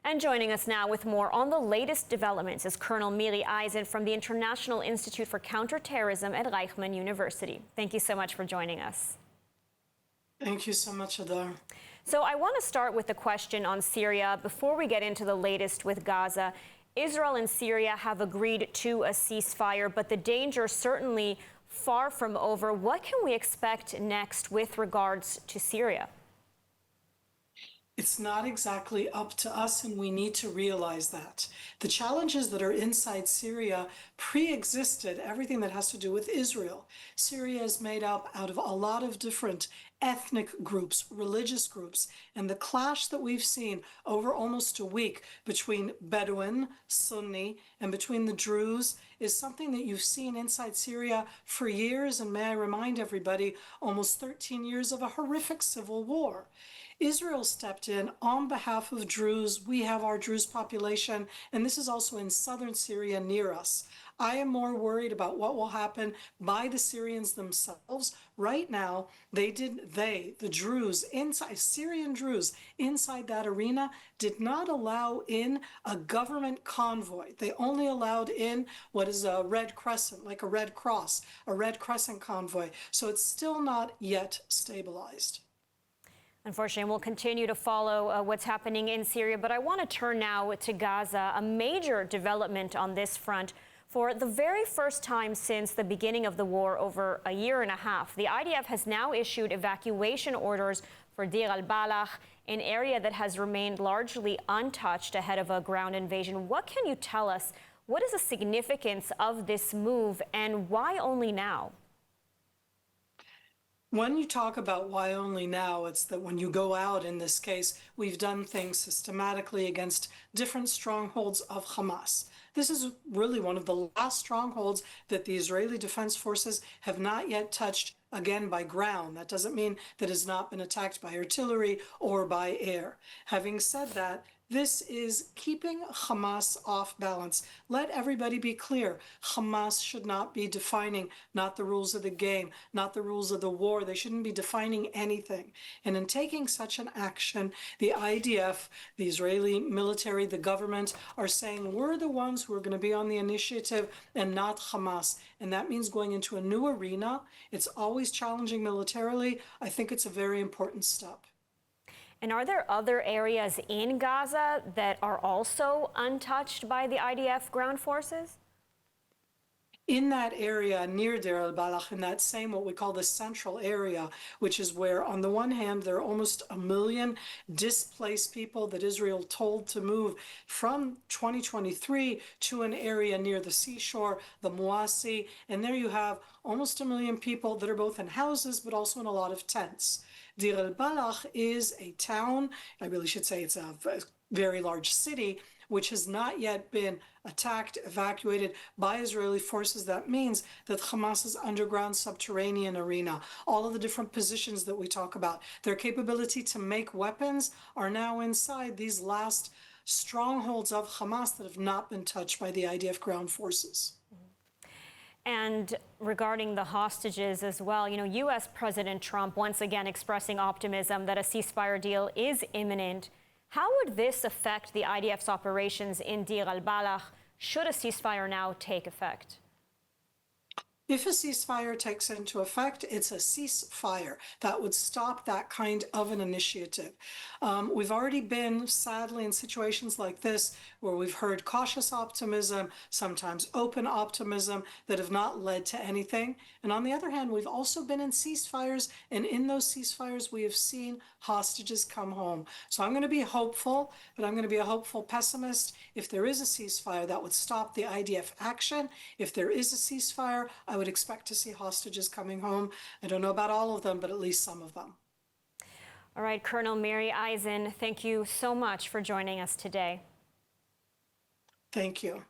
And joining us now with more on the latest developments is Colonel Miri Eisin from the International Institute for Counterterrorism at Reichman University. Thank you so much for joining us. Thank you so much, Adar. So I want to start with the question on Syria. Before we get into the latest with Gaza, Israel and Syria have agreed to a ceasefire, but the danger certainly far from over. What can we expect next with regards to Syria? It's not exactly up to us, and we need to realize that. The challenges that are inside Syria pre-existed everything that has to do with Israel. Syria is made up out of a lot of different ethnic groups, religious groups, and the clash that we've seen over almost a week between Bedouin, Sunni, and between the Druze is something that you've seen inside Syria for years, and may I remind everybody, almost 13 years of a horrific civil war. Israel stepped in on behalf of Druze. We have our Druze population, and this is also in southern Syria near us. I am more worried about what will happen by the Syrians themselves. Right now, the Druze, Syrian Druze inside that arena did not allow in a government convoy. They only allowed in what is a Red Crescent, like a Red Cross, a Red Crescent convoy. So it's still not yet stabilized. Unfortunately, we'll continue to follow what's happening in Syria, but I want to turn now to Gaza, a major development on this front. For the very first time since the beginning of the war over a year and a half, the IDF has now issued evacuation orders for Deir al-Balak, an area that has remained largely untouched ahead of a ground invasion. What can you tell us? What is the significance of this move, and why only now? When you talk about why only now, it's that when you go out, in this case, we've done things systematically against different strongholds of Hamas. This is really one of the last strongholds that the Israeli Defense Forces have not yet touched again by ground. That doesn't mean that it's not been attacked by artillery or by air. Having said that, this is keeping Hamas off balance. Let everybody be clear. Hamas should not be defining not the rules of the game, not the rules of the war. They shouldn't be defining anything. And in taking such an action, the IDF, the Israeli military, the government are saying we're the ones who are going to be on the initiative and not Hamas. And that means going into a new arena. It's always challenging militarily. I think it's a very important step. And are there other areas in Gaza that are also untouched by the IDF ground forces? In that area near Deir al-Balak, in that same what we call the central area, which is where on the one hand there are almost 1 million displaced people that Israel told to move from 2023 to an area near the seashore, the Muasi, and there you have almost 1 million people that are both in houses but also in a lot of tents. Deir al-Balak is a town, I really should say it's a very large city, which has not yet been attacked, evacuated by Israeli forces. That means that Hamas's underground subterranean arena, all of the different positions that we talk about, their capability to make weapons are now inside these last strongholds of Hamas that have not been touched by the IDF ground forces. And regarding the hostages as well, U.S. President Trump once again expressing optimism that a ceasefire deal is imminent. How would this affect the IDF's operations in Deir al-Balak should a ceasefire now take effect? If a ceasefire takes into effect, it's a ceasefire that would stop that kind of an initiative. We've already been, sadly, in situations like this where we've heard cautious optimism, sometimes open optimism that have not led to anything. And on the other hand, we've also been in ceasefires, and in those ceasefires, we have seen hostages come home. So I'm going to be hopeful, but I'm going to be a hopeful pessimist. If there is a ceasefire, that would stop the IDF action. If there is a ceasefire, I would expect to see hostages coming home. I don't know about all of them, but at least some of them. All right, Colonel Miri Eisin, thank you so much for joining us today. Thank you.